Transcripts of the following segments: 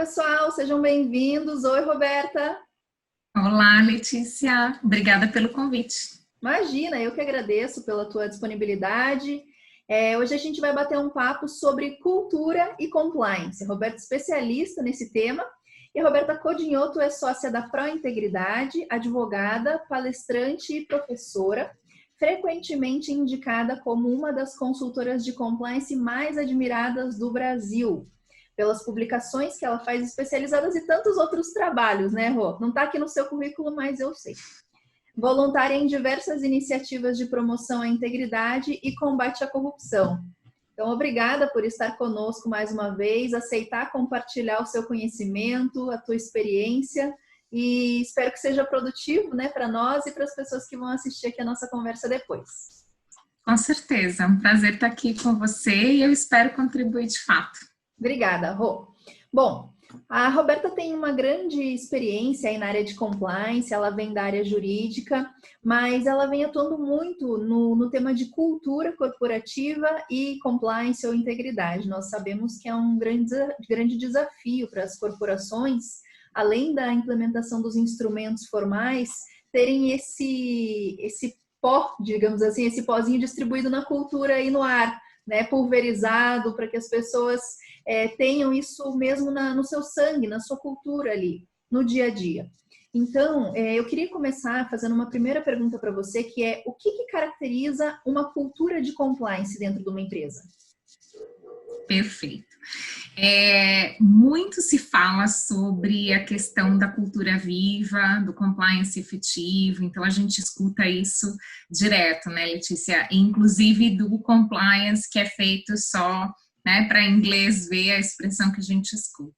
pessoal, sejam bem-vindos. Oi, Roberta. Olá, Letícia. Obrigada pelo convite. Imagina, eu que agradeço pela tua disponibilidade. Hoje a gente vai bater um papo sobre cultura e compliance. A Roberta é especialista nesse tema e a Roberta Codinhoto é sócia da Prointegridade, advogada, palestrante e professora, frequentemente indicada como uma das consultoras de compliance mais admiradas do Brasil, pelas publicações que ela faz especializadas e tantos outros trabalhos, né, Rô? Não está aqui no seu currículo, mas eu sei. Voluntária em diversas iniciativas de promoção à integridade e combate à corrupção. Então, obrigada por estar conosco mais uma vez, aceitar compartilhar o seu conhecimento, a tua experiência, e espero que seja produtivo, né, para nós e para as pessoas que vão assistir aqui a nossa conversa depois. Com certeza, é um prazer estar aqui com você e eu espero contribuir de fato. Obrigada, Rô. Bom, a Roberta tem uma grande experiência aí na área de compliance, ela vem da área jurídica, mas ela vem atuando muito no tema de cultura corporativa e compliance ou integridade. Nós sabemos que é um grande desafio para as corporações, além da implementação dos instrumentos formais, terem esse pó, digamos assim, esse pozinho distribuído na cultura e no ar, né, pulverizado, para que as pessoas tenham isso mesmo no seu sangue, na sua cultura ali, no dia a dia. Então, eu queria começar fazendo uma primeira pergunta para você, que é o que caracteriza uma cultura de compliance dentro de uma empresa? Perfeito. Muito se fala sobre a questão da cultura viva, do compliance efetivo, então a gente escuta isso direto, né, Letícia? Inclusive do compliance que é feito só, né, para inglês ver a expressão que a gente escuta.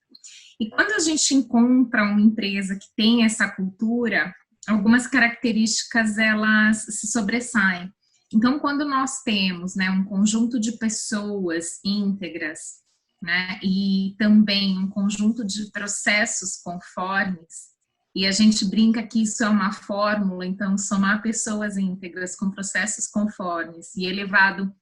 E quando a gente encontra uma empresa que tem essa cultura, algumas características elas se sobressaem. Então, quando nós temos, né, um conjunto de pessoas íntegras, né, e também um conjunto de processos conformes, e a gente brinca que isso é uma fórmula, então somar pessoas íntegras com processos conformes e elevado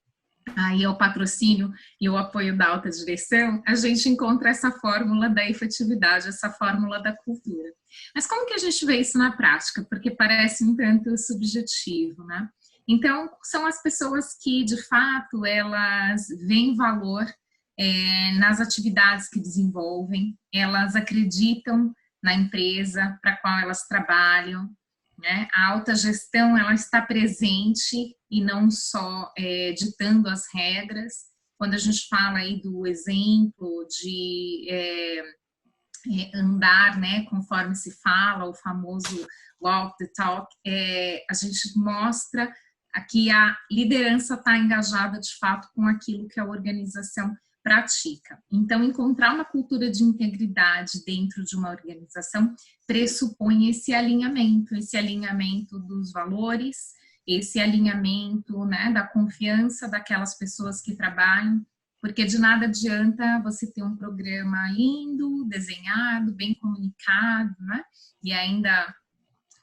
aí ao patrocínio e o apoio da alta direção, a gente encontra essa fórmula da efetividade, essa fórmula da cultura. Mas como que a gente vê isso na prática? Porque parece um tanto subjetivo, né? Então, são as pessoas que, de fato, elas veem valor nas atividades que desenvolvem, elas acreditam na empresa para a qual elas trabalham, né? A alta gestão ela está presente e não só ditando as regras. Quando a gente fala aí do exemplo de andar, né, conforme se fala, o famoso walk the talk, a gente mostra que a liderança está engajada de fato com aquilo que a organização pratica. Então, encontrar uma cultura de integridade dentro de uma organização pressupõe esse alinhamento dos valores, esse alinhamento, né, da confiança daquelas pessoas que trabalham, porque de nada adianta você ter um programa lindo, desenhado, bem comunicado, né, e ainda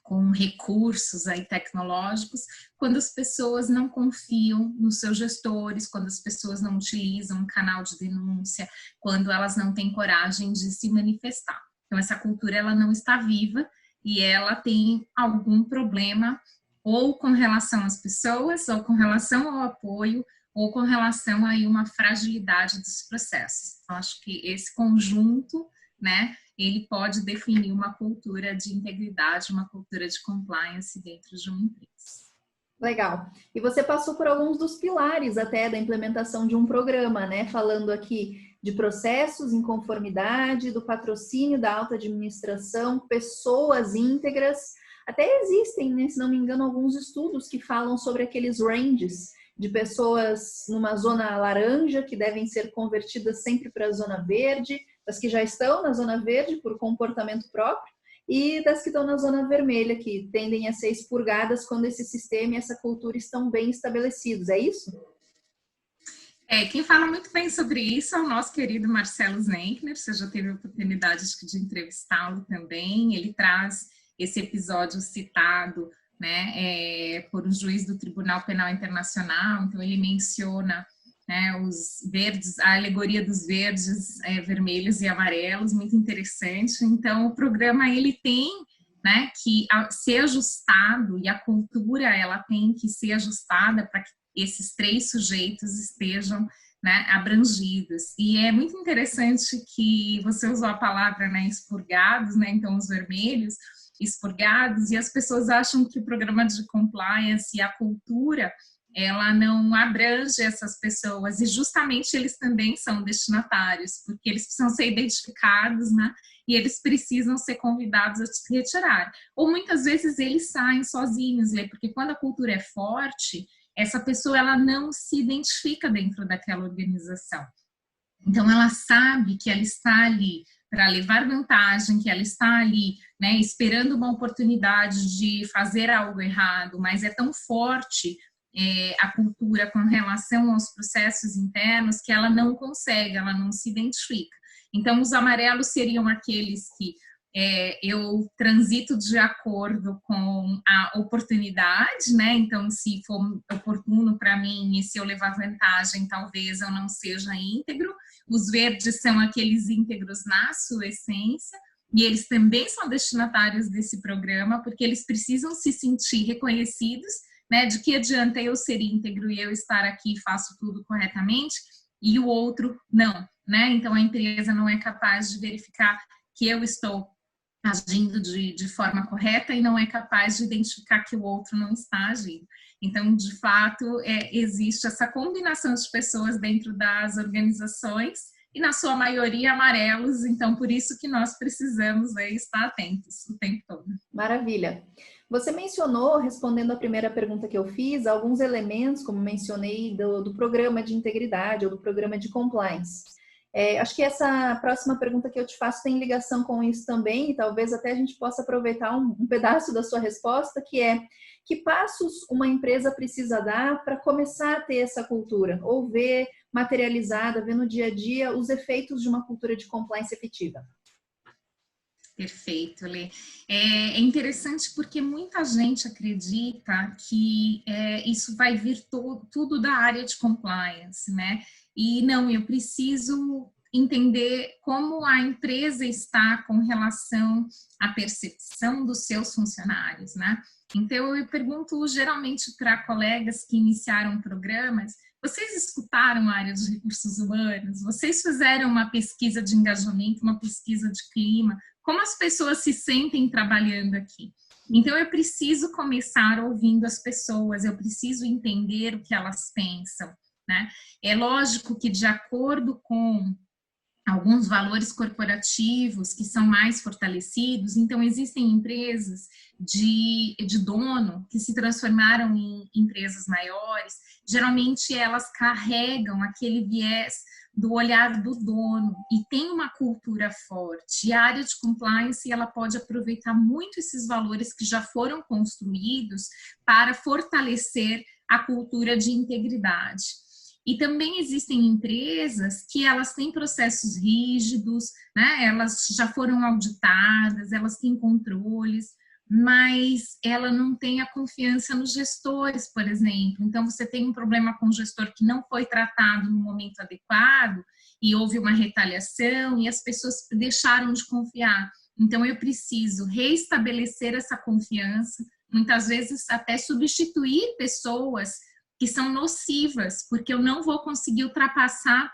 com recursos aí tecnológicos, quando as pessoas não confiam nos seus gestores, quando as pessoas não utilizam um canal de denúncia, quando elas não têm coragem de se manifestar. Então, essa cultura ela não está viva e ela tem algum problema ou com relação às pessoas, ou com relação ao apoio, ou com relação a uma fragilidade dos processos. Então, acho que esse conjunto, né, ele pode definir uma cultura de integridade, uma cultura de compliance dentro de uma empresa. Legal. E você passou por alguns dos pilares até da implementação de um programa, né? Falando aqui de processos em conformidade, do patrocínio da alta administração, pessoas íntegras. Até existem, né, se não me engano, alguns estudos que falam sobre aqueles ranges de pessoas numa zona laranja que devem ser convertidas sempre para a zona verde, das que já estão na zona verde por comportamento próprio e das que estão na zona vermelha, que tendem a ser expurgadas quando esse sistema e essa cultura estão bem estabelecidos. É isso? Quem fala muito bem sobre isso é o nosso querido Marcelo Zenkner. Você já teve a oportunidade de entrevistá-lo também. Ele traz esse episódio citado, né, por um juiz do Tribunal Penal Internacional. Então, ele menciona né, os verdes, a alegoria dos verdes, vermelhos e amarelos, muito interessante. Então, o programa ele tem, né, que ser ajustado, e a cultura ela tem que ser ajustada para que esses 3 sujeitos estejam, né, abrangidos. E é muito interessante que você usou a palavra, né, expurgados, né, então os vermelhos expurgados, e as pessoas acham que o programa de compliance e a cultura ela não abrange essas pessoas, e justamente eles também são destinatários, porque eles precisam ser identificados, né? E eles precisam ser convidados a se retirar. Ou muitas vezes eles saem sozinhos, né? Porque quando a cultura é forte, essa pessoa ela não se identifica dentro daquela organização. Então ela sabe que ela está ali para levar vantagem, que ela está ali, né, esperando uma oportunidade de fazer algo errado, mas é tão forte a cultura com relação aos processos internos que ela não consegue, ela não se identifica. Então, os amarelos seriam aqueles que eu transito de acordo com a oportunidade, né? Então, se for oportuno para mim e se eu levar vantagem, talvez eu não seja íntegro. Os verdes são aqueles íntegros na sua essência, e eles também são destinatários desse programa, porque eles precisam se sentir reconhecidos, né? De que adianta eu ser íntegro e eu estar aqui e faço tudo corretamente, e o outro não, né? Então, a empresa não é capaz de verificar que eu estou agindo de forma correta e não é capaz de identificar que o outro não está agindo. Então, de fato, existe essa combinação de pessoas dentro das organizações e, na sua maioria, amarelos. Então, por isso que nós precisamos estar atentos o tempo todo. Maravilha. Você mencionou, respondendo a primeira pergunta que eu fiz, alguns elementos, como mencionei, do programa de integridade ou do programa de compliance. Acho que essa próxima pergunta que eu te faço tem ligação com isso também, e talvez até a gente possa aproveitar um pedaço da sua resposta, que é: que passos uma empresa precisa dar para começar a ter essa cultura, ou ver materializada, ver no dia a dia os efeitos de uma cultura de compliance efetiva? Perfeito, Lê. É interessante porque muita gente acredita que isso vai vir tudo da área de compliance, né? E não, eu preciso entender como a empresa está com relação à percepção dos seus funcionários, né? Então, eu pergunto geralmente para colegas que iniciaram programas: vocês escutaram a área de recursos humanos? Vocês fizeram uma pesquisa de engajamento, uma pesquisa de clima? Como as pessoas se sentem trabalhando aqui? Então, eu preciso começar ouvindo as pessoas, eu preciso entender o que elas pensam, né? É lógico que, de acordo com alguns valores corporativos que são mais fortalecidos, então existem empresas de dono que se transformaram em empresas maiores, geralmente elas carregam aquele viés do olhar do dono e tem uma cultura forte. E a área de compliance ela pode aproveitar muito esses valores que já foram construídos para fortalecer a cultura de integridade. E também existem empresas que elas têm processos rígidos, né? Elas já foram auditadas, elas têm controles, mas ela não tem a confiança nos gestores, por exemplo. Então, você tem um problema com o gestor que não foi tratado no momento adequado e houve uma retaliação e as pessoas deixaram de confiar. Então, eu preciso reestabelecer essa confiança, muitas vezes até substituir pessoas que são nocivas, porque eu não vou conseguir ultrapassar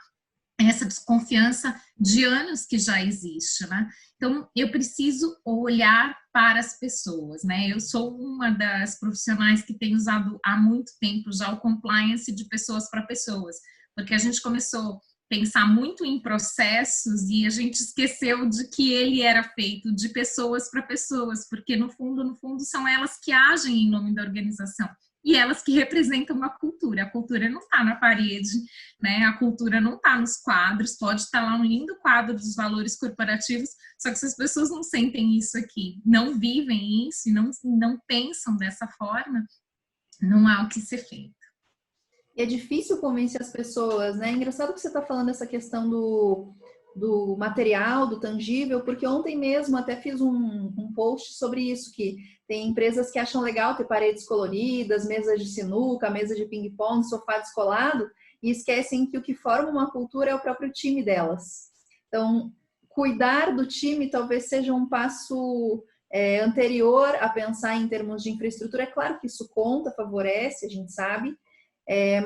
essa desconfiança de anos que já existe, né? Então, eu preciso olhar para as pessoas, né? Eu sou uma das profissionais que tem usado há muito tempo já o compliance de pessoas para pessoas, porque a gente começou a pensar muito em processos e a gente esqueceu de que ele era feito de pessoas para pessoas, porque no fundo são elas que agem em nome da organização. E elas que representam a cultura não está na parede, né? A cultura não está nos quadros, pode estar lá um lindo quadro dos valores corporativos, só que se as pessoas não sentem isso aqui, não vivem isso e não pensam dessa forma, não há o que ser feito. E é difícil convencer as pessoas, né? É engraçado que você está falando essa questão do material, do tangível, porque ontem mesmo até fiz um post sobre isso, que tem empresas que acham legal ter paredes coloridas, mesas de sinuca, mesa de ping-pong, sofá descolado, e esquecem que o que forma uma cultura é o próprio time delas. Então, cuidar do time talvez seja um passo anterior a pensar em termos de infraestrutura. É claro que isso conta, favorece, a gente sabe,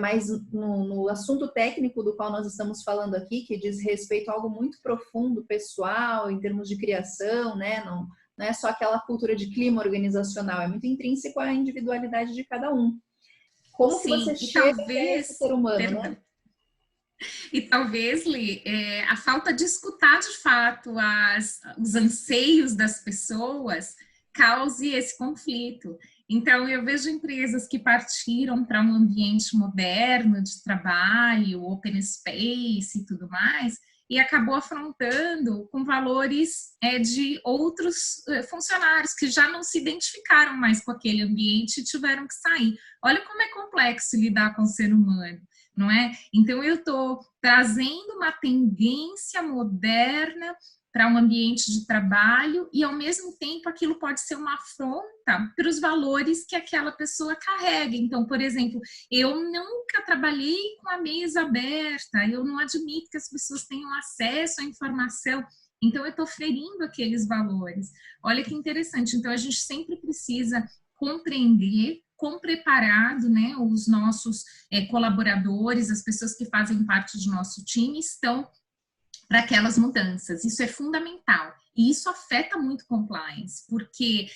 mas no assunto técnico do qual nós estamos falando aqui, que diz respeito a algo muito profundo, pessoal, em termos de criação, né? Não é só aquela cultura de clima organizacional, é muito intrínseco à individualidade de cada um. Como que você chega até esse ser humano, né? E talvez, Li, a falta de escutar de fato os anseios das pessoas cause esse conflito. Então, eu vejo empresas que partiram para um ambiente moderno de trabalho, open space e tudo mais, e acabou afrontando com valores de outros funcionários que já não se identificaram mais com aquele ambiente e tiveram que sair. Olha como é complexo lidar com o ser humano, não é? Então, eu estou trazendo uma tendência moderna para um ambiente de trabalho e, ao mesmo tempo, aquilo pode ser uma afronta para os valores que aquela pessoa carrega. Então, por exemplo, eu nunca trabalhei com a mesa aberta, eu não admito que as pessoas tenham acesso à informação, então eu estou ferindo aqueles valores. Olha que interessante, então a gente sempre precisa compreender, com preparado, né, os nossos colaboradores, as pessoas que fazem parte do nosso time estão para aquelas mudanças. Isso é fundamental. E isso afeta muito compliance, porque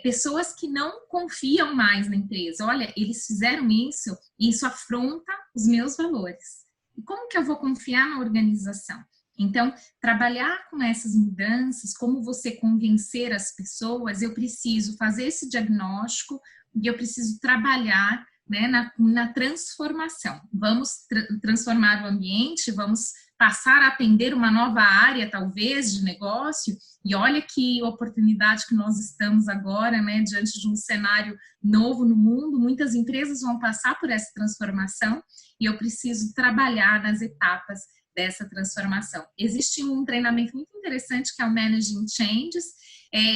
pessoas que não confiam mais na empresa, olha, eles fizeram isso e isso afronta os meus valores. E como que eu vou confiar na organização? Então, trabalhar com essas mudanças, como você convencer as pessoas, eu preciso fazer esse diagnóstico e eu preciso trabalhar, né, na transformação. Vamos transformar o ambiente, vamos passar a atender uma nova área, talvez, de negócio, e olha que oportunidade que nós estamos agora, né, diante de um cenário novo no mundo, muitas empresas vão passar por essa transformação, e eu preciso trabalhar nas etapas dessa transformação. Existe um treinamento muito interessante que é o Managing Changes,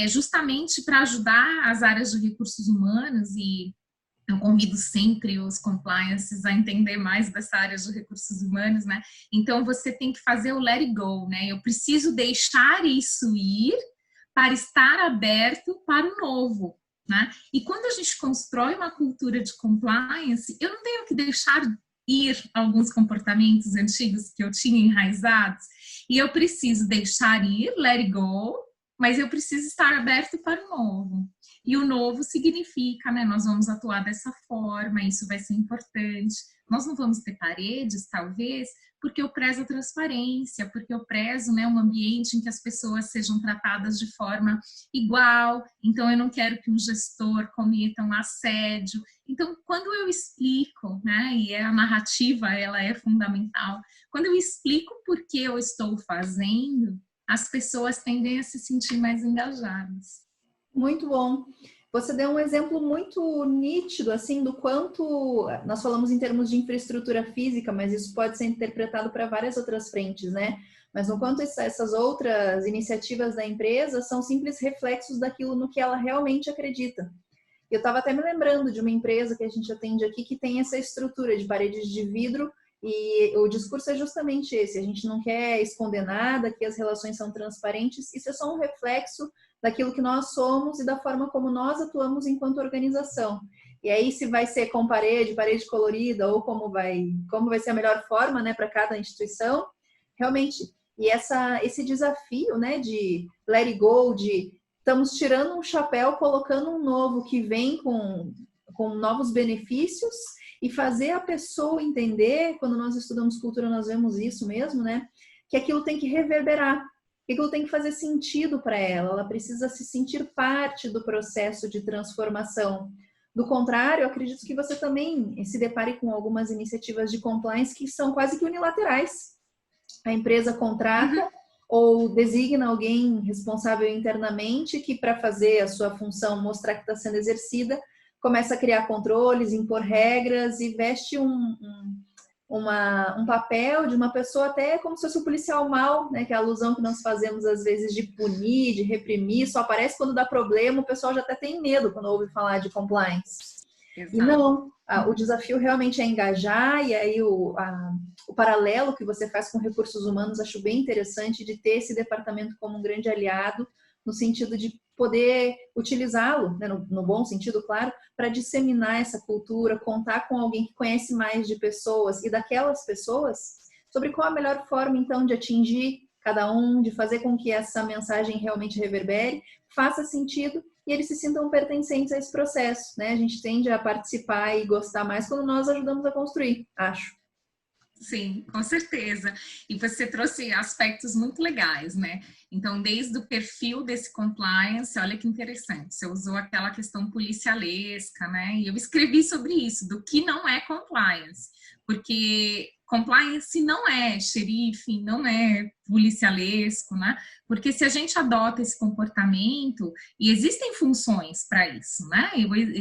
justamente para ajudar as áreas de recursos humanos, e eu convido sempre os compliances a entender mais dessa área de recursos humanos, né? Então, você tem que fazer o let it go, né? Eu preciso deixar isso ir para estar aberto para o novo, né? E quando a gente constrói uma cultura de compliance, eu não tenho que deixar ir alguns comportamentos antigos que eu tinha enraizados, e eu preciso deixar ir, let it go, mas eu preciso estar aberto para o novo. E o novo significa, né, nós vamos atuar dessa forma, isso vai ser importante. Nós não vamos ter paredes, talvez, porque eu prezo a transparência, porque eu prezo, né, um ambiente em que as pessoas sejam tratadas de forma igual. Então, eu não quero que um gestor cometa um assédio. Então, quando eu explico, né, e a narrativa, ela é fundamental, quando eu explico por que eu estou fazendo, as pessoas tendem a se sentir mais engajadas. Muito bom. Você deu um exemplo muito nítido, assim, do quanto nós falamos em termos de infraestrutura física, mas isso pode ser interpretado para várias outras frentes, né? Mas no quanto essas outras iniciativas da empresa são simples reflexos daquilo no que ela realmente acredita. Eu estava até me lembrando de uma empresa que a gente atende aqui que tem essa estrutura de paredes de vidro, e o discurso é justamente esse: a gente não quer esconder nada, que as relações são transparentes, isso é só um reflexo daquilo que nós somos e da forma como nós atuamos enquanto organização. E aí, se vai ser com parede colorida, ou como vai ser a melhor forma, né, para cada instituição, realmente. E esse desafio, né, de let it go, de estamos tirando um chapéu, colocando um novo que vem com novos benefícios, e fazer a pessoa entender, quando nós estudamos cultura, nós vemos isso mesmo, né, que aquilo tem que reverberar, que aquilo tem que fazer sentido para ela precisa se sentir parte do processo de transformação. Do contrário, eu acredito que você também se depare com algumas iniciativas de compliance que são quase que unilaterais. A empresa contrata ou designa alguém responsável internamente que, para fazer a sua função, mostrar que está sendo exercida, começa a criar controles, impor regras e veste um papel de uma pessoa até como se fosse o policial mau, né? Que é a alusão que nós fazemos às vezes de punir, de reprimir, só aparece quando dá problema, o pessoal já até tem medo quando ouve falar de compliance. E não, o desafio realmente é engajar, e aí o paralelo que você faz com recursos humanos, acho bem interessante de ter esse departamento como um grande aliado, no sentido de poder utilizá-lo, né, no bom sentido, claro, para disseminar essa cultura, contar com alguém que conhece mais de pessoas e daquelas pessoas, sobre qual a melhor forma, então, de atingir cada um, de fazer com que essa mensagem realmente reverbere, faça sentido e eles se sintam pertencentes a esse processo, né? A gente tende a participar e gostar mais quando nós ajudamos a construir, acho. Sim, com certeza. E você trouxe aspectos muito legais, né? Então, desde o perfil desse compliance, olha que interessante, você usou aquela questão policialesca, né? E eu escrevi sobre isso, do que não é compliance, porque compliance não é xerife, não é policialesco, né? Porque se a gente adota esse comportamento, e existem funções para isso, né?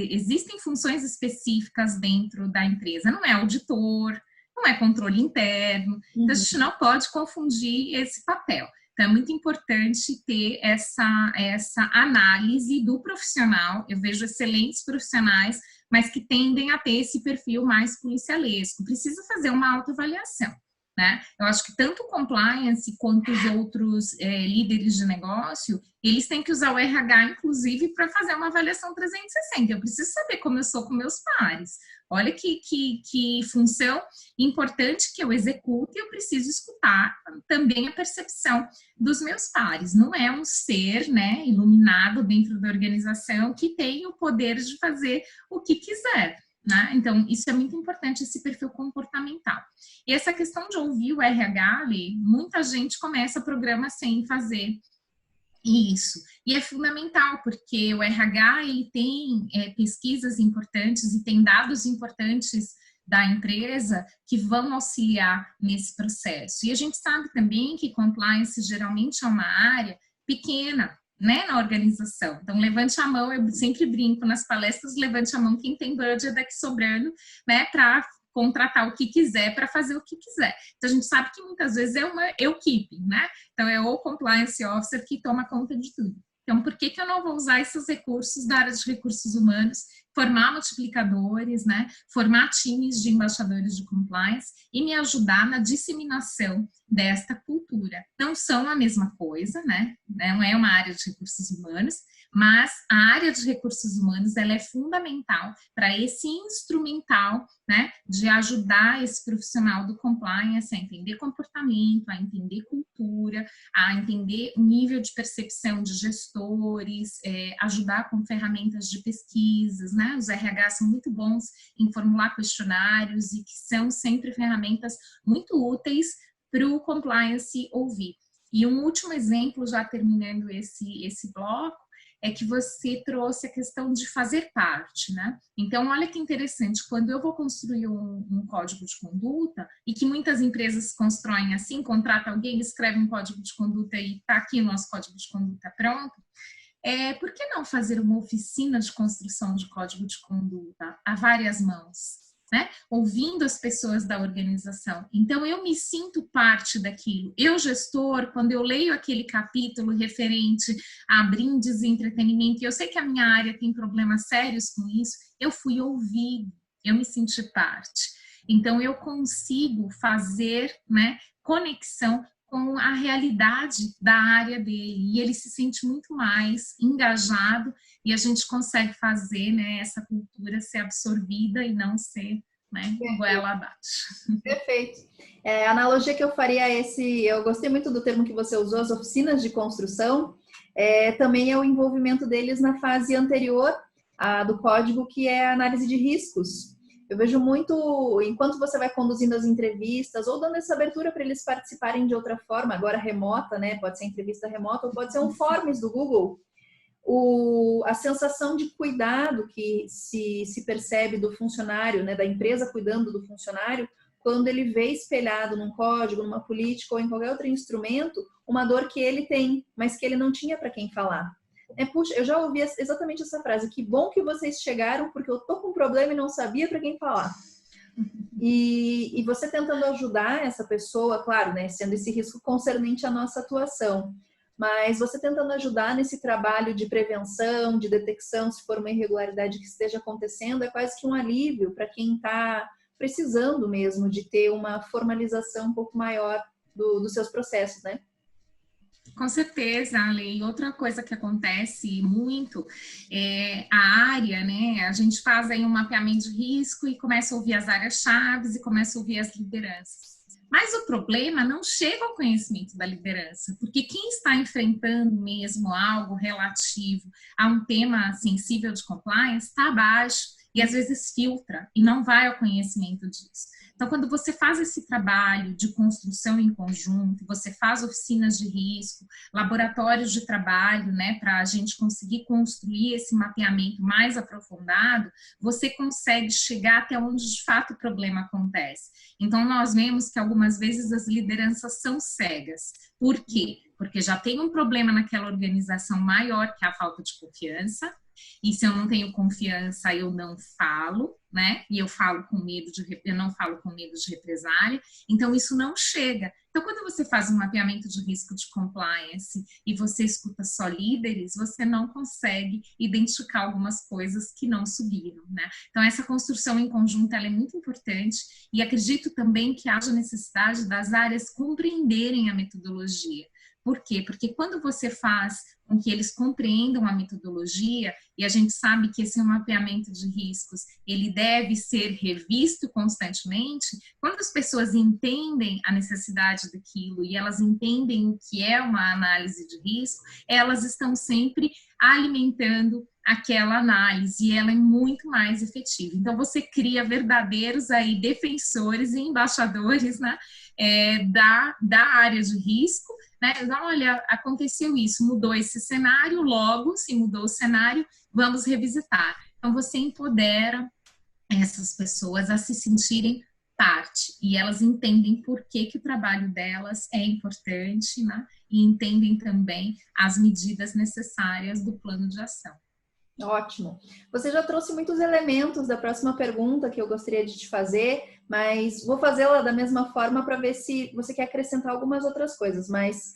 Existem funções específicas dentro da empresa, não é auditor, não é controle interno, então a gente não pode confundir esse papel. Então é muito importante ter essa análise do profissional. Eu vejo excelentes profissionais, mas que tendem a ter esse perfil mais policialesco. Precisa fazer uma autoavaliação, né? Eu acho que tanto o compliance quanto os outros líderes de negócio, eles têm que usar o RH, inclusive, para fazer uma avaliação 360. Eu preciso saber como eu sou com meus pares. Olha que função importante que eu executo e eu preciso escutar também a percepção dos meus pares. Não é um ser, né, iluminado dentro da organização que tem o poder de fazer o que quiser, né? Então, isso é muito importante, esse perfil comportamental. E essa questão de ouvir o RH, ali, muita gente começa programa sem fazer isso. E é fundamental, porque o RH ele tem pesquisas importantes e tem dados importantes da empresa que vão auxiliar nesse processo. E a gente sabe também que compliance geralmente é uma área pequena, né, na organização. Então, levante a mão, eu sempre brinco nas palestras, levante a mão quem tem budget aqui sobrando, né, para contratar o que quiser, para fazer o que quiser. Então, a gente sabe que muitas vezes é uma equipe, né? Então, é o compliance officer que toma conta de tudo. Então, por que eu não vou usar esses recursos da área de recursos humanos, formar multiplicadores, né? Formar times de embaixadores de compliance e me ajudar na disseminação desta cultura. Não são a mesma coisa, né? Não é uma área de recursos humanos, mas a área de recursos humanos ela é fundamental para esse instrumental, né, de ajudar esse profissional do compliance a entender comportamento, a entender cultura, a entender o nível de percepção de gestores, ajudar com ferramentas de pesquisas, né? Os RH são muito bons em formular questionários e que são sempre ferramentas muito úteis para o compliance ouvir. E um último exemplo, já terminando esse bloco, é que você trouxe a questão de fazer parte, né? Então, olha que interessante, quando eu vou construir um código de conduta, e que muitas empresas constroem assim, contrata alguém, escreve um código de conduta e está aqui o nosso código de conduta pronto, por que não fazer uma oficina de construção de código de conduta a várias mãos? Né? Ouvindo as pessoas da organização. Então, eu me sinto parte daquilo. Eu, gestor, quando eu leio aquele capítulo referente a brindes e entretenimento, e eu sei que a minha área tem problemas sérios com isso, eu fui ouvido, eu me senti parte. Então, eu consigo fazer, né, conexão com a realidade da área dele, e ele se sente muito mais engajado, e a gente consegue fazer, né, essa cultura ser absorvida e não ser, né, goela abaixo. Perfeito. A analogia que eu faria é eu gostei muito do termo que você usou, as oficinas de construção, também é o envolvimento deles na fase anterior do código, que é a análise de riscos. Eu vejo muito, enquanto você vai conduzindo as entrevistas ou dando essa abertura para eles participarem de outra forma, agora remota, né? Pode ser entrevista remota ou pode ser um Forms do Google. A sensação de cuidado que se percebe do funcionário, né? Da empresa cuidando do funcionário, quando ele vê espelhado num código, numa política ou em qualquer outro instrumento, uma dor que ele tem, mas que ele não tinha para quem falar. Puxa, eu já ouvi exatamente essa frase, que bom que vocês chegaram, porque eu tô com um problema e não sabia para quem falar. E você tentando ajudar essa pessoa, claro, né, sendo esse risco concernente à nossa atuação, mas você tentando ajudar nesse trabalho de prevenção, de detecção, se for uma irregularidade que esteja acontecendo, é quase que um alívio para quem está precisando mesmo de ter uma formalização um pouco maior dos seus processos, né? Com certeza, Ale. E outra coisa que acontece muito é a área, né? A gente faz aí um mapeamento de risco e começa a ouvir as áreas-chave e começa a ouvir as lideranças. Mas o problema não chega ao conhecimento da liderança, porque quem está enfrentando mesmo algo relativo a um tema sensível de compliance está abaixo e às vezes filtra e não vai ao conhecimento disso. Então, quando você faz esse trabalho de construção em conjunto, você faz oficinas de risco, laboratórios de trabalho, né, para a gente conseguir construir esse mapeamento mais aprofundado, você consegue chegar até onde de fato o problema acontece. Então, nós vemos que algumas vezes as lideranças são cegas. Por quê? Porque já tem um problema naquela organização maior, que é a falta de confiança. E se eu não tenho confiança, eu não falo, né? E eu não falo com medo de represália. Então, isso não chega. Então, quando você faz um mapeamento de risco de compliance e você escuta só líderes, você não consegue identificar algumas coisas que não subiram, né? Então, essa construção em conjunto, ela é muito importante e acredito também que haja necessidade das áreas compreenderem a metodologia. Por quê? Porque quando você faz com que eles compreendam a metodologia, e a gente sabe que esse mapeamento de riscos, ele deve ser revisto constantemente, quando as pessoas entendem a necessidade daquilo e elas entendem o que é uma análise de risco, elas estão sempre alimentando aquela análise e ela é muito mais efetiva. Então, você cria verdadeiros aí defensores e embaixadores, né, da área de risco, né? Olha, aconteceu isso, mudou esse cenário, logo, se mudou o cenário, vamos revisitar. Então, você empodera essas pessoas a se sentirem parte, e elas entendem por que o trabalho delas é importante, né? E entendem também as medidas necessárias do plano de ação. Ótimo. Você já trouxe muitos elementos da próxima pergunta que eu gostaria de te fazer, mas vou fazê-la da mesma forma para ver se você quer acrescentar algumas outras coisas, mas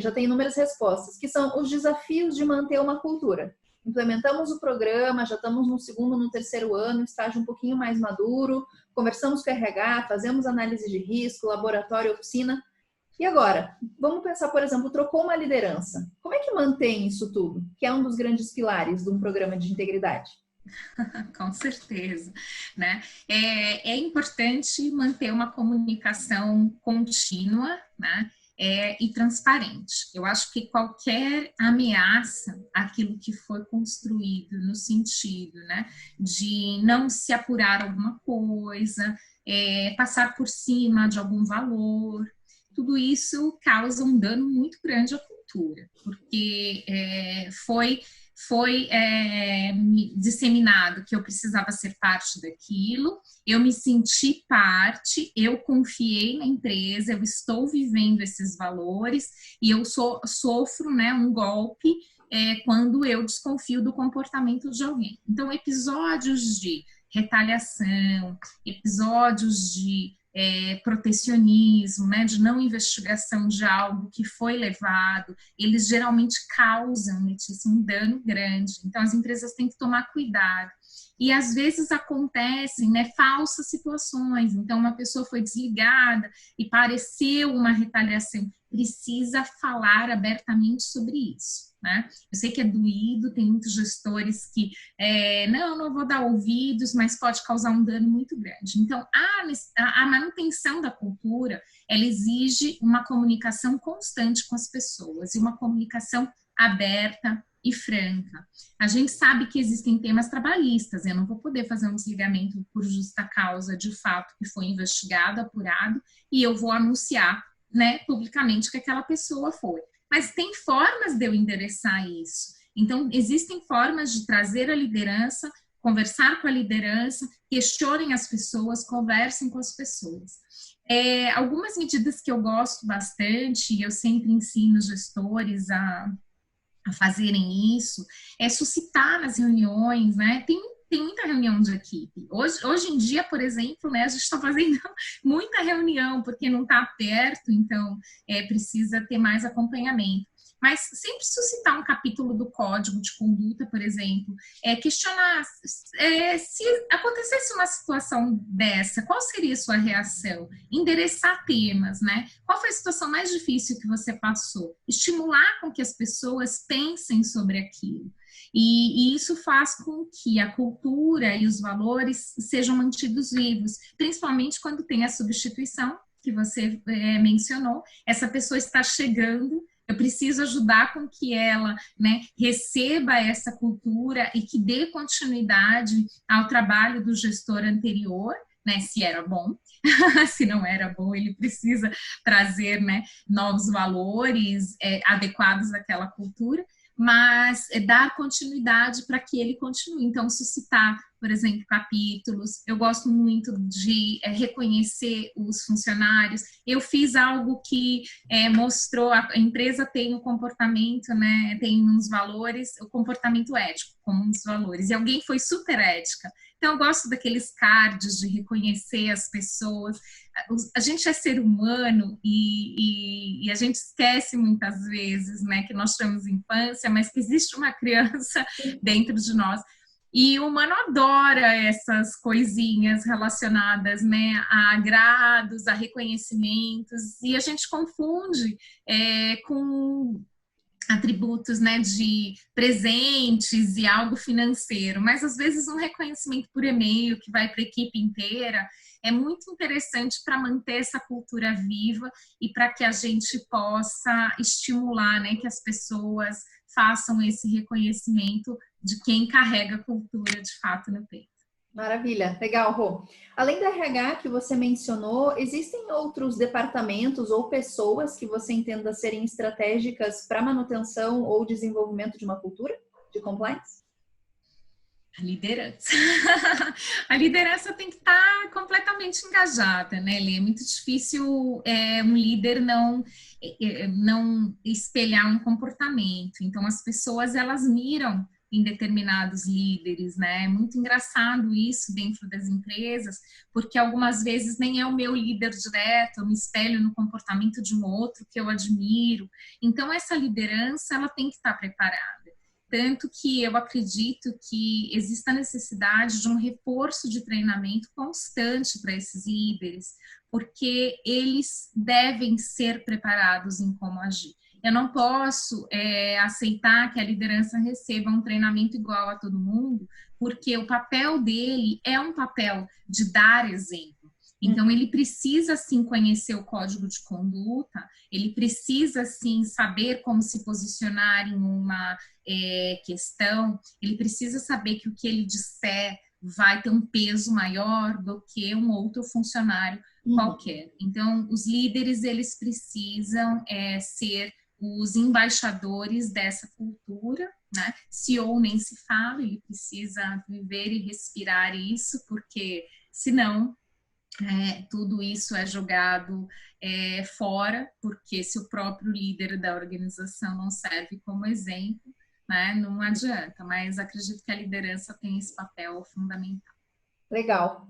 já tem inúmeras respostas, que são os desafios de manter uma cultura. Implementamos o programa, já estamos no segundo, no terceiro ano, estágio um pouquinho mais maduro, conversamos com o RH, fazemos análise de risco, laboratório, oficina. E agora, vamos pensar, por exemplo, trocou uma liderança. Como é que mantém isso tudo? Que é um dos grandes pilares de um programa de integridade. Com certeza, né? É importante manter uma comunicação contínua, né? E transparente. Eu acho que qualquer ameaça àquilo que foi construído no sentido, né, de não se apurar alguma coisa, passar por cima de algum valor, tudo isso causa um dano muito grande à cultura, porque foi disseminado que eu precisava ser parte daquilo, eu me senti parte, eu confiei na empresa, eu estou vivendo esses valores e eu sofro, né, um golpe quando eu desconfio do comportamento de alguém. Então, episódios de retaliação, episódios de protecionismo, né, de não investigação de algo que foi levado, eles geralmente causam, Letícia, um dano grande. Então, as empresas têm que tomar cuidado. E, às vezes, acontecem, né, falsas situações. Então, uma pessoa foi desligada e pareceu uma retaliação. Precisa falar abertamente sobre isso, né? Eu sei que é doído, tem muitos gestores que não vou dar ouvidos, mas pode causar um dano muito grande. Então, a manutenção da cultura, ela exige uma comunicação constante com as pessoas e uma comunicação aberta e franca. A gente sabe que existem temas trabalhistas, eu não vou poder fazer um desligamento por justa causa de fato que foi investigado, apurado, e eu vou anunciar, né, publicamente que aquela pessoa foi. Mas tem formas de eu endereçar isso. Então, existem formas de trazer a liderança, conversar com a liderança, questionem as pessoas, conversem com as pessoas. Algumas medidas que eu gosto bastante, e eu sempre ensino os gestores a fazerem isso, é suscitar nas reuniões, né? Tem muita reunião de equipe. Hoje em dia, por exemplo, né, a gente está fazendo muita reunião, porque não está perto, então precisa ter mais acompanhamento. mas sempre suscitar um capítulo do código de conduta, por exemplo, questionar se acontecesse uma situação dessa, qual seria a sua reação? Endereçar temas, né? Qual foi a situação mais difícil que você passou? Estimular com que as pessoas pensem sobre aquilo. E isso faz com que a cultura e os valores sejam mantidos vivos, principalmente quando tem a substituição, que você mencionou, essa pessoa está chegando, eu preciso ajudar com que ela, né, receba essa cultura e que dê continuidade ao trabalho do gestor anterior, né, se era bom. Se não era bom, ele precisa trazer, né, novos valores adequados àquela cultura, mas dar continuidade para que ele continue. Então, suscitar, por exemplo, capítulos. Eu gosto muito de reconhecer os funcionários. Eu fiz algo que mostrou, a empresa tem o comportamento, né, tem uns valores, o comportamento ético como uns valores, e alguém foi super ética. Então, eu gosto daqueles cards de reconhecer as pessoas. A gente é ser humano e a gente esquece muitas vezes, né, que nós temos infância, mas que existe uma criança dentro de nós. E o humano adora essas coisinhas relacionadas, né, a agrados, a reconhecimentos, e a gente confunde com atributos, né, de presentes e algo financeiro, mas às vezes um reconhecimento por e-mail que vai para a equipe inteira é muito interessante para manter essa cultura viva e para que a gente possa estimular, né, que as pessoas façam esse reconhecimento de quem carrega a cultura de fato no peito. Maravilha, legal, Rô. Além da RH que você mencionou, existem outros departamentos ou pessoas que você entenda serem estratégicas para manutenção ou desenvolvimento de uma cultura de compliance? A liderança. A liderança tem que estar completamente engajada, né, Lê? É muito difícil um líder não espelhar um comportamento. Então, as pessoas, elas miram em determinados líderes, né? É muito engraçado isso dentro das empresas, porque algumas vezes nem é o meu líder direto, eu me espelho no comportamento de um outro que eu admiro. Então, essa liderança, ela tem que estar preparada. Tanto que eu acredito que existe a necessidade de um reforço de treinamento constante para esses líderes, porque eles devem ser preparados em como agir. Eu não posso aceitar que a liderança receba um treinamento igual a todo mundo, porque o papel dele é um papel de dar exemplo. Então, ele precisa, sim, conhecer o código de conduta, ele precisa, sim, saber como se posicionar em uma questão, ele precisa saber que o que ele disser vai ter um peso maior do que um outro funcionário qualquer. Então, os líderes, eles precisam ser os embaixadores dessa cultura, né? CEO nem se fala, ele precisa viver e respirar isso, porque senão tudo isso é jogado fora, porque se o próprio líder da organização não serve como exemplo, né, não adianta, mas acredito que a liderança tem esse papel fundamental. Legal.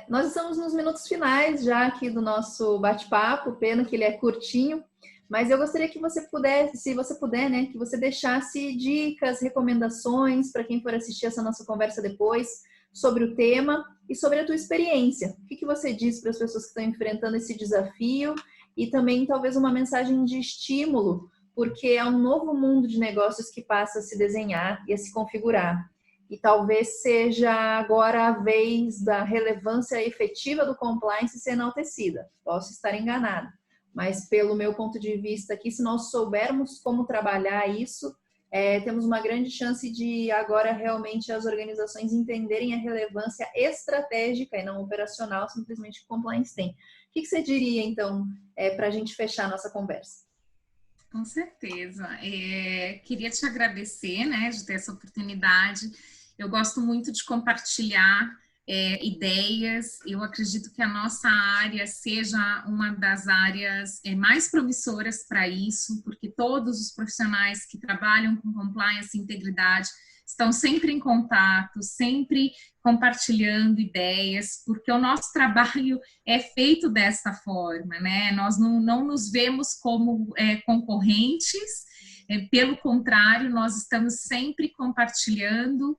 Nós estamos nos minutos finais já aqui do nosso bate-papo, pena que ele é curtinho, mas eu gostaria que você pudesse, se você puder, né, que você deixasse dicas, recomendações para quem for assistir essa nossa conversa depois, sobre o tema e sobre a tua experiência. O que você diz para as pessoas que estão enfrentando esse desafio e também talvez uma mensagem de estímulo, porque é um novo mundo de negócios que passa a se desenhar e a se configurar. E talvez seja agora a vez da relevância efetiva do compliance ser enaltecida. Posso estar enganada, mas pelo meu ponto de vista aqui, se nós soubermos como trabalhar isso, temos uma grande chance de agora realmente as organizações entenderem a relevância estratégica e não operacional simplesmente que o compliance tem. O que você diria, então, para a gente fechar a nossa conversa? Com certeza. Queria te agradecer, né, de ter essa oportunidade. Eu gosto muito de compartilhar ideias. Eu acredito que a nossa área seja uma das áreas mais promissoras para isso, porque todos os profissionais que trabalham com compliance e integridade estão sempre em contato, sempre compartilhando ideias, porque o nosso trabalho é feito dessa forma, né? Nós não nos vemos como concorrentes, pelo contrário, nós estamos sempre compartilhando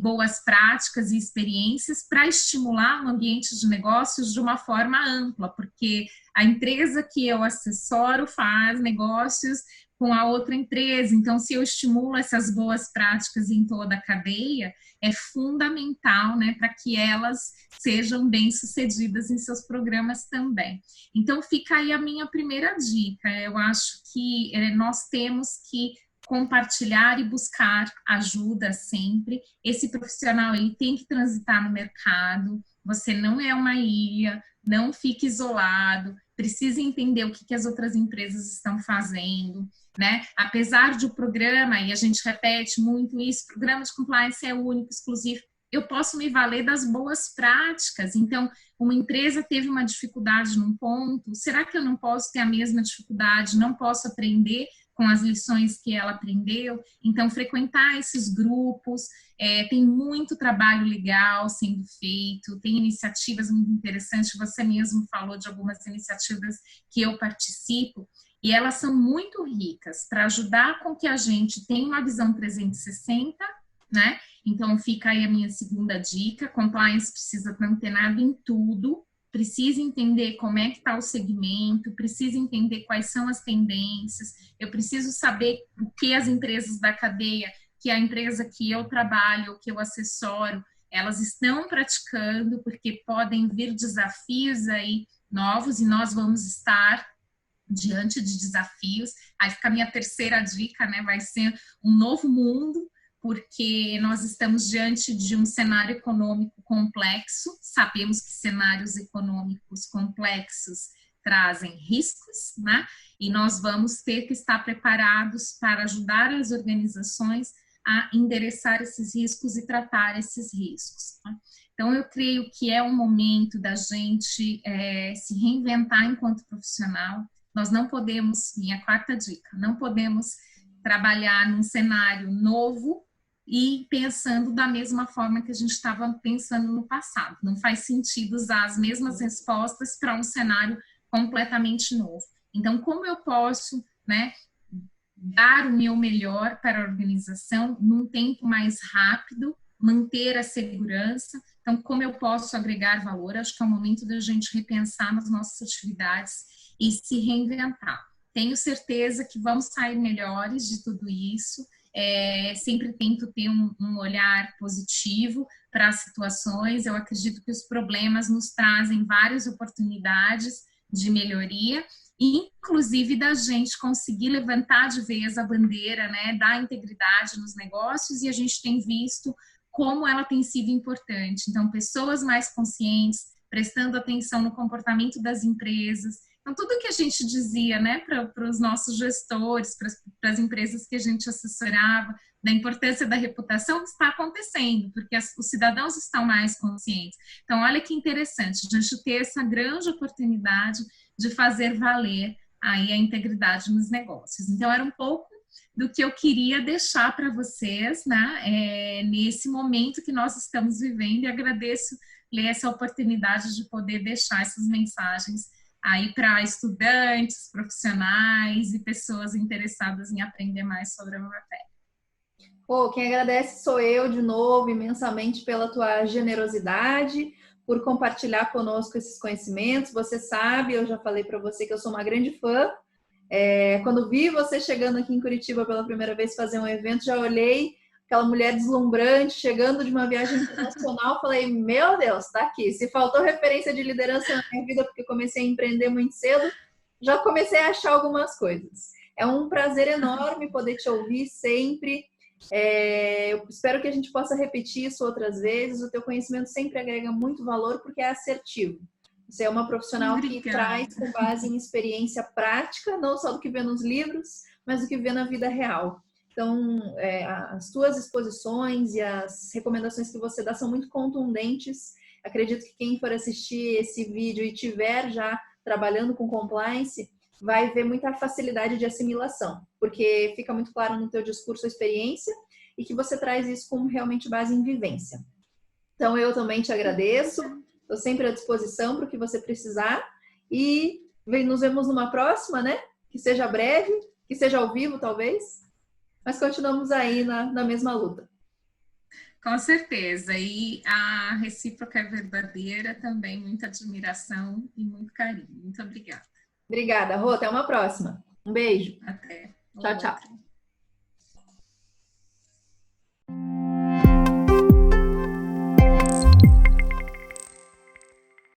boas práticas e experiências para estimular o ambiente de negócios de uma forma ampla, porque a empresa que eu assessoro faz negócios com a outra empresa, então se eu estimulo essas boas práticas em toda a cadeia, é fundamental, né, para que elas sejam bem-sucedidas em seus programas também. Então fica aí a minha primeira dica, eu acho que nós temos que compartilhar e buscar ajuda sempre. Esse profissional ele tem que transitar no mercado, você não é uma ilha, não fique isolado, precisa entender o que as outras empresas estão fazendo, né? Apesar de o programa, e a gente repete muito isso, programa de compliance é único, exclusivo, eu posso me valer das boas práticas. Então, uma empresa teve uma dificuldade num ponto, será que eu não posso ter a mesma dificuldade, não posso aprender com as lições que ela aprendeu? Então, frequentar esses grupos, tem muito trabalho legal sendo feito, tem iniciativas muito interessantes, você mesmo falou de algumas iniciativas que eu participo, e elas são muito ricas para ajudar com que a gente tenha uma visão 360, né? Então, fica aí a minha segunda dica, compliance precisa estar antenado em tudo, precisa entender como é que está o segmento, precisa entender quais são as tendências, eu preciso saber o que as empresas da cadeia, que a empresa que eu trabalho, que eu assessoro, elas estão praticando, porque podem vir desafios aí novos e nós vamos estar diante de desafios. Aí fica a minha terceira dica, né? Vai ser um novo mundo, porque nós estamos diante de um cenário econômico complexo, sabemos que cenários econômicos complexos trazem riscos, né? E nós vamos ter que estar preparados para ajudar as organizações a endereçar esses riscos e tratar esses riscos, né? Então, eu creio que é um momento da gente se reinventar enquanto profissional. Nós não podemos, minha quarta dica, não podemos trabalhar num cenário novo e pensando da mesma forma que a gente estava pensando no passado. Não faz sentido usar as mesmas respostas para um cenário completamente novo. Então, como eu posso, né, dar o meu melhor para a organização num tempo mais rápido, manter a segurança? Então, como eu posso agregar valor? Acho que é o momento da gente repensar nas nossas atividades e se reinventar. Tenho certeza que vamos sair melhores de tudo isso. Sempre tento ter um olhar positivo para as situações. Eu acredito que os problemas nos trazem várias oportunidades de melhoria, inclusive da gente conseguir levantar de vez a bandeira, né, da integridade nos negócios, e a gente tem visto como ela tem sido importante. Então, pessoas mais conscientes, prestando atenção no comportamento das empresas. Então, tudo que a gente dizia, né, para os nossos gestores, para as empresas que a gente assessorava, da importância da reputação, está acontecendo, porque os cidadãos estão mais conscientes. Então, olha que interessante, a gente ter essa grande oportunidade de fazer valer aí a integridade nos negócios. Então, era um pouco do que eu queria deixar para vocês, né, nesse momento que nós estamos vivendo, e agradeço essa oportunidade de poder deixar essas mensagens aí para estudantes, profissionais e pessoas interessadas em aprender mais sobre a matéria. Quem agradece sou eu de novo, imensamente pela tua generosidade, por compartilhar conosco esses conhecimentos. Você sabe, eu já falei para você que eu sou uma grande fã. Quando vi você chegando aqui em Curitiba pela primeira vez fazer um evento, já olhei aquela mulher deslumbrante, chegando de uma viagem internacional, falei, meu Deus, tá aqui. Se faltou referência de liderança na minha vida, porque comecei a empreender muito cedo, já comecei a achar algumas coisas. É um prazer enorme poder te ouvir sempre. Eu espero que a gente possa repetir isso outras vezes. O teu conhecimento sempre agrega muito valor, porque é assertivo. Você é uma profissional que traz com base em experiência prática, não só do que vê nos livros, mas do que vê na vida real. Então, as tuas exposições e as recomendações que você dá são muito contundentes. Acredito que quem for assistir esse vídeo e tiver já trabalhando com compliance, vai ver muita facilidade de assimilação, porque fica muito claro no teu discurso a experiência e que você traz isso com realmente base em vivência. Então, eu também te agradeço, estou sempre à disposição para o que você precisar e nos vemos numa próxima, né? Que seja breve, que seja ao vivo, talvez, mas continuamos aí na mesma luta. Com certeza, e a recíproca é verdadeira também, muita admiração e muito carinho. Muito obrigada. Obrigada, Rô, até uma próxima. Um beijo. Até. Tchau, tchau.